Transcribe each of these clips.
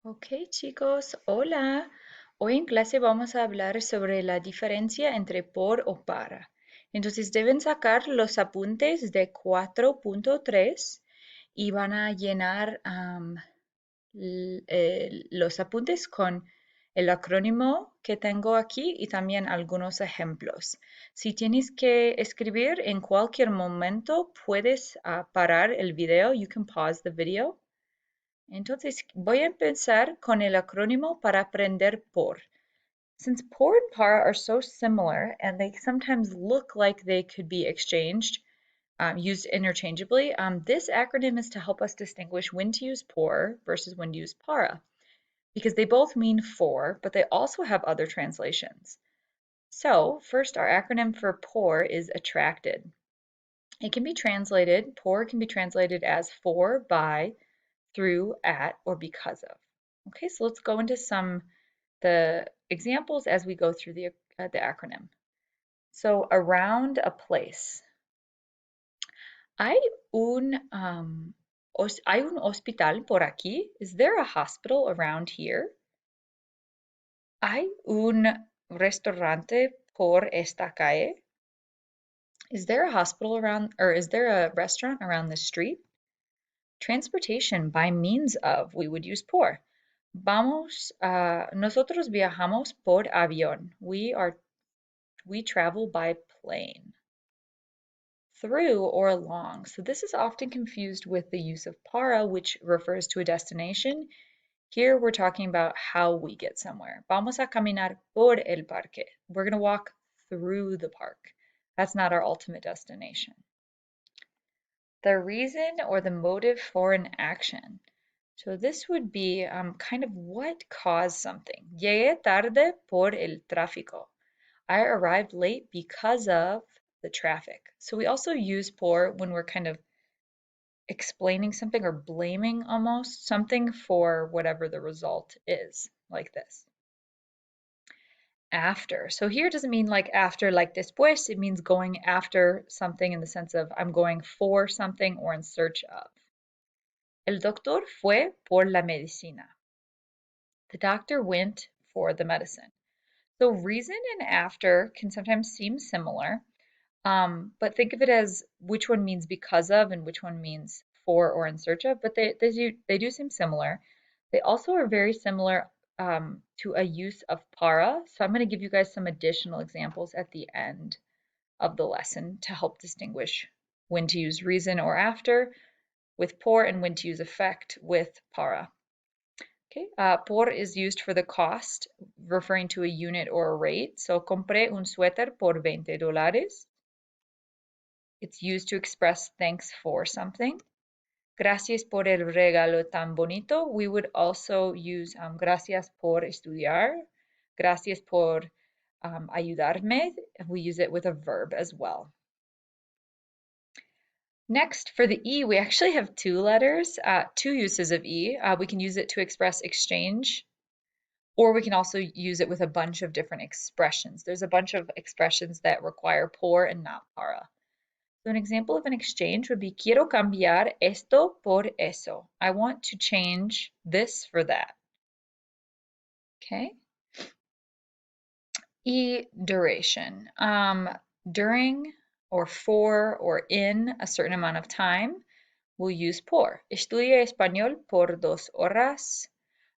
Ok, chicos, hola. Hoy en clase vamos a hablar sobre la diferencia entre por o para. Entonces deben sacar los apuntes de 4.3 y van a llenar los apuntes con el acrónimo que tengo aquí y también algunos ejemplos. Si tienes que escribir en cualquier momento, puedes parar el video. You can pause the video. Entonces, voy a empezar con el acrónimo para aprender por. Since por and para are so similar and they sometimes look like they could be exchanged, used interchangeably, this acronym is to help us distinguish when to use por versus when to use para, because they both mean for, but they also have other translations. So, first, our acronym for por is attracted. It can be translated, por can be translated as for, by, through, at, or because of. Okay, so let's go into the examples as we go through the acronym. So around a place. Hay hay un hospital por aquí. Is there a hospital around here? Hay un restaurante por esta calle. Is there a hospital around, or is there a restaurant around the street? Transportation by means of, we would use por. Nosotros viajamos por avión. We travel by plane. Through or along. So this is often confused with the use of para, which refers to a destination. Here we're talking about how we get somewhere. Vamos a caminar por el parque. We're going to walk through the park. That's not our ultimate destination. The reason or the motive for an action. So this would be kind of what caused something. Llegué tarde por el tráfico. I arrived late because of the traffic. So we also use por when we're kind of explaining something or blaming almost something for whatever the result is, like this. After. So here it doesn't mean like after, like después. It means going after something in the sense of I'm going for something or in search of. El doctor fue por la medicina. The doctor went for the medicine. So reason and after can sometimes seem similar, but think of it as which one means because of and which one means for or in search of, but they do seem similar. They also are very similar to a use of para. So I'm going to give you guys some additional examples at the end of the lesson to help distinguish when to use reason or after with por and when to use effect with para. Okay, por is used for the cost, referring to a unit or a rate. So, compré un suéter por $20. It's used to express thanks for something. Gracias por el regalo tan bonito. We would also use gracias por estudiar. Gracias por ayudarme. We use it with a verb as well. Next, for the E, we actually have two letters, two uses of E. We can use it to express exchange, or we can also use it with a bunch of different expressions. There's a bunch of expressions that require por and not para. So an example of an exchange would be quiero cambiar esto por eso. I want to change this for that. Okay. E, duration. During or for or in a certain amount of time, we'll use por. Estudia español por 2 horas.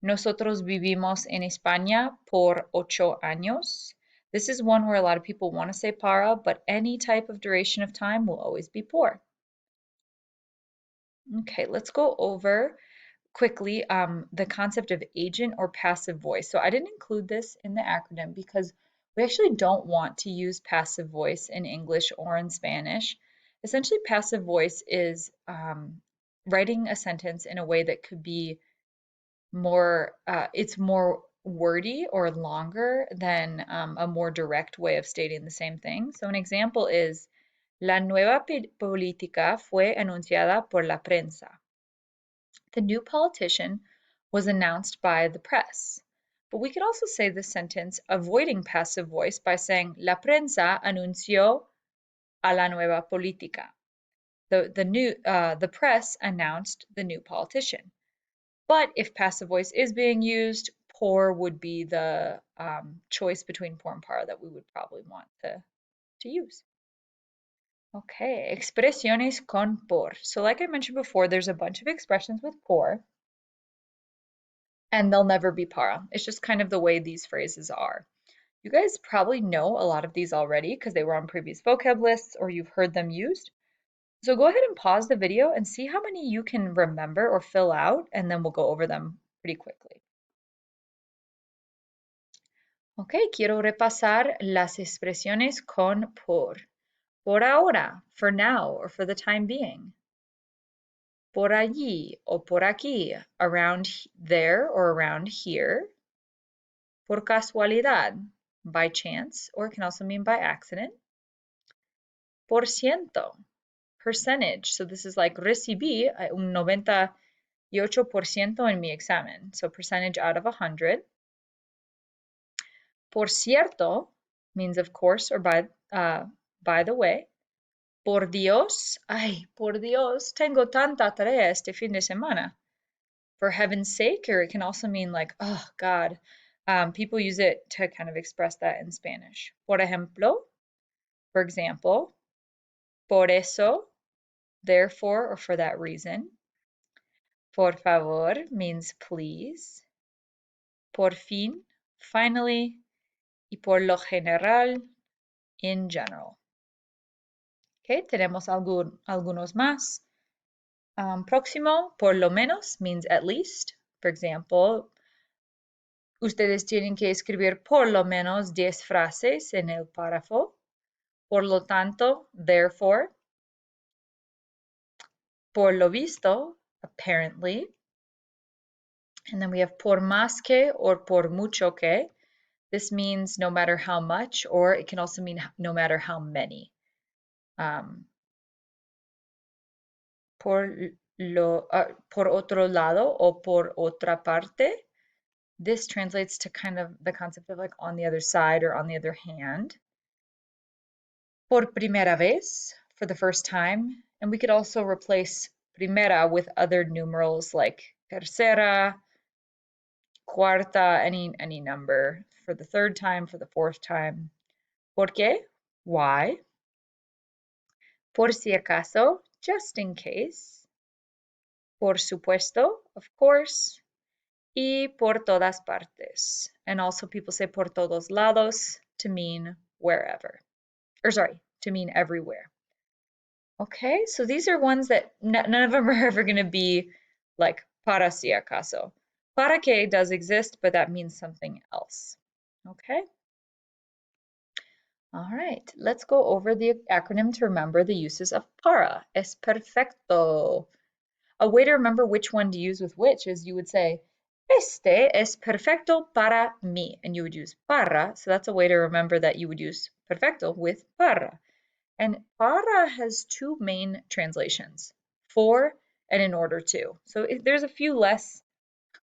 Nosotros vivimos en España por 8 años. This is one where a lot of people want to say para, but any type of duration of time will always be por. Okay, let's go over quickly the concept of agent or passive voice. So I didn't include this in the acronym because we actually don't want to use passive voice in English or in Spanish. Essentially, passive voice is writing a sentence in a way that could be it's more wordy or longer than a more direct way of stating the same thing. So an example is, la nueva política fue anunciada por la prensa. The new politician was announced by the press. But we could also say this sentence avoiding passive voice by saying, la prensa anunció a la nueva política. The press announced the new politician. But if passive voice is being used, por would be the choice between por and para that we would probably want to use. Okay, expresiones con por. So like I mentioned before, there's a bunch of expressions with por, and they'll never be para. It's just kind of the way these phrases are. You guys probably know a lot of these already because they were on previous vocab lists or you've heard them used. So go ahead and pause the video and see how many you can remember or fill out, and then we'll go over them pretty quickly. Ok, quiero repasar las expresiones con por. Por ahora, for now or for the time being. Por allí o por aquí, around there or around here. Por casualidad, by chance, or it can also mean by accident. Por ciento, percentage. So this is like recibí un 98% en mi examen. So percentage out of 100. Por cierto means of course or by the way. Por Dios, ay, por Dios, tengo tanta tarea este fin de semana. For heaven's sake, or it can also mean like, oh God. People use it to kind of express that in Spanish. Por ejemplo, for example. Por eso, therefore, or for that reason. Por favor means please. Por fin, finally. Y por lo general, in general. Okay, tenemos algunos más. Próximo, por lo menos, means at least. For example, ustedes tienen que escribir por lo menos 10 frases en el párrafo. Por lo tanto, therefore. Por lo visto, apparently. And then we have por más que or por mucho que. This means no matter how much, or it can also mean no matter how many. Por otro lado o por otra parte. This translates to kind of the concept of like on the other side or on the other hand. Por primera vez, for the first time. And we could also replace primera with other numerals like tercera, cuarta, any number. For the third time, for the fourth time. ¿Por qué? Why? Por si acaso, just in case. Por supuesto, of course. Y por todas partes. And also people say por todos lados to mean wherever. Or sorry, to mean everywhere. Okay, so these are ones that none of them are ever going to be like para si acaso. Para que does exist, but that means something else. Okay? All right, let's go over the acronym to remember the uses of para. Es perfecto. A way to remember which one to use with which is you would say, este es perfecto para mí, and you would use para, so that's a way to remember that you would use perfecto with para. And para has two main translations, for and in order to. So there's a few less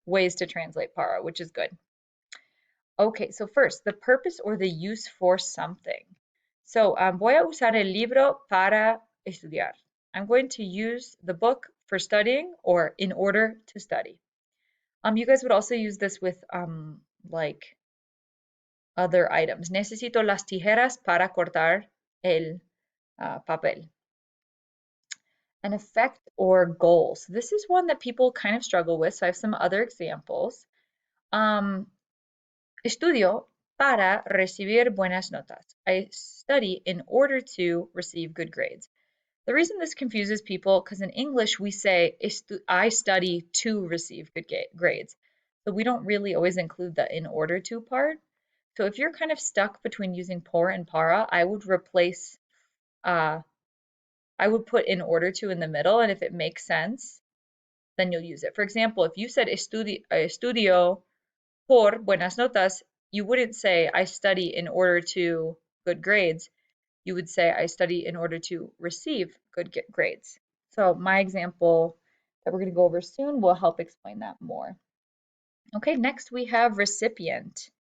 ways to translate para, which is good. Okay, so first, the purpose or the use for something. So voy a usar el libro para estudiar. I'm going to use the book for studying or in order to study. You guys would also use this with like other items. Necesito las tijeras para cortar el papel. An effect or goal. So this is one that people kind of struggle with. So I have some other examples. Estudio para recibir buenas notas. I study in order to receive good grades. The reason this confuses people, because in English we say, I study to receive good grades. So we don't really always include the in order to part. So if you're kind of stuck between using por and para, I would put in order to in the middle, and if it makes sense, then you'll use it. For example, if you said estudio por buenas notas, you wouldn't say I study in order to good grades. You would say I study in order to receive good grades. So my example that we're going to go over soon will help explain that more. Okay, next we have recipient.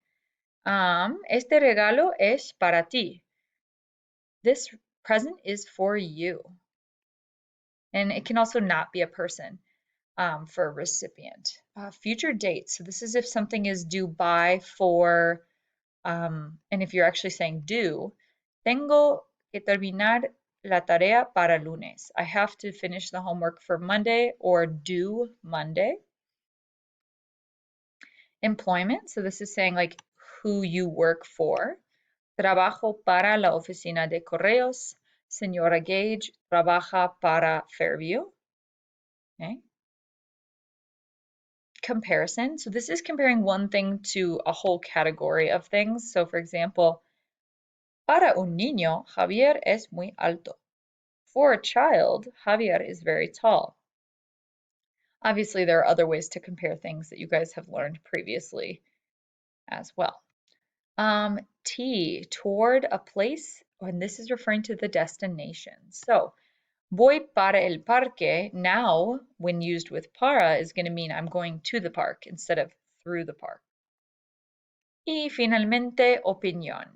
Este regalo es para ti. This present is for you. And it can also not be a person. for recipient. Future date. So this is if something is due by, for, and if you're actually saying due, tengo que terminar la tarea para lunes. I have to finish the homework for Monday or due Monday. Employment. So this is saying like who you work for. Trabajo para la oficina de correos. Señora Gage trabaja para Fairview. Okay. Comparison. So this is comparing one thing to a whole category of things. So for example, para un niño, Javier es muy alto. For a child, Javier is very tall. Obviously, there are other ways to compare things that you guys have learned previously as well. T, toward a place, and this is referring to the destination. So, voy para el parque, now, when used with para, is going to mean I'm going to the park instead of through the park. Y finalmente, opinión.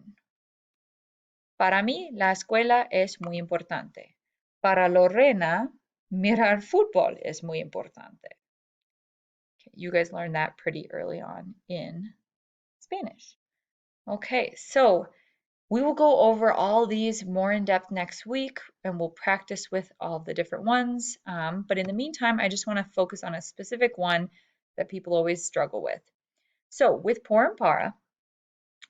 Para mí, la escuela es muy importante. Para Lorena, mirar fútbol es muy importante. Okay, you guys learned that pretty early on in Spanish. Okay, so we will go over all these more in depth next week and we'll practice with all the different ones. But in the meantime, I just want to focus on a specific one that people always struggle with. So with por and para,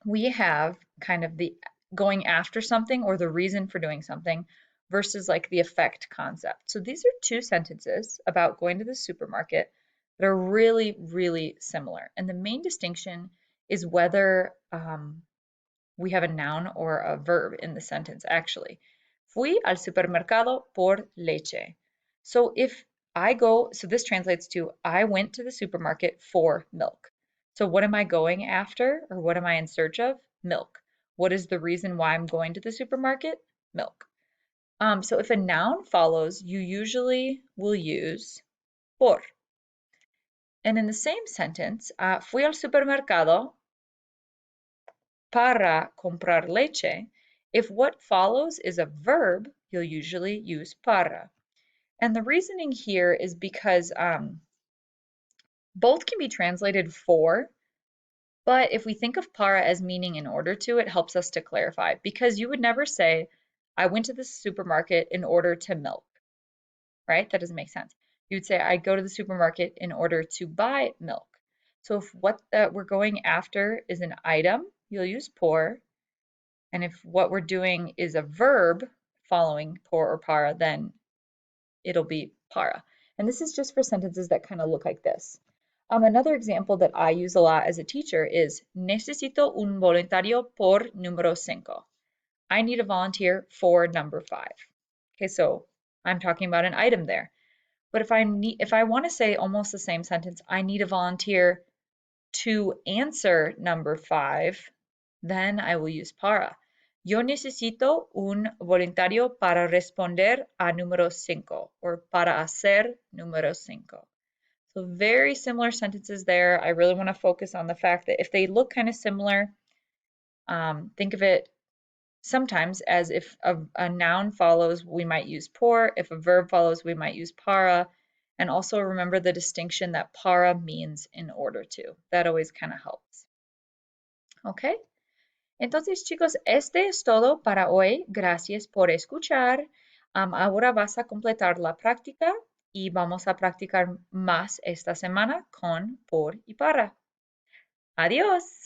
we have kind of the going after something or the reason for doing something versus like the effect concept. So these are two sentences about going to the supermarket that are really, really similar. And the main distinction is whether we have a noun or a verb in the sentence, actually. Fui al supermercado por leche. So if I go, so this translates to I went to the supermarket for milk. So what am I going after or what am I in search of? Milk. What is the reason why I'm going to the supermarket? Milk. So if a noun follows, you usually will use por. And in the same sentence, fui al supermercado para comprar leche, if what follows is a verb, you'll usually use para. And the reasoning here is because both can be translated for, but if we think of para as meaning in order to, it helps us to clarify because you would never say, I went to the supermarket in order to milk, right? That doesn't make sense. You would say, I go to the supermarket in order to buy milk. So if what we're going after is an item, you'll use por. And if what we're doing is a verb following por or para, then it'll be para. And this is just for sentences that kind of look like this. Another example that I use a lot as a teacher is necesito un voluntario por número 5. I need a volunteer for number 5. Okay, so I'm talking about an item there. But if I want to say almost the same sentence, I need a volunteer to answer number 5, then I will use para. Yo necesito un voluntario para responder a número 5 or para hacer número 5. So very similar sentences there. I really want to focus on the fact that if they look kind of similar, think of it sometimes as if a noun follows, we might use por. If a verb follows, we might use para. And also remember the distinction that para means in order to. That always kind of helps. Okay. Entonces, chicos, este es todo para hoy. Gracias por escuchar. Ahora vas a completar la práctica y vamos a practicar más esta semana con por y para. Adiós.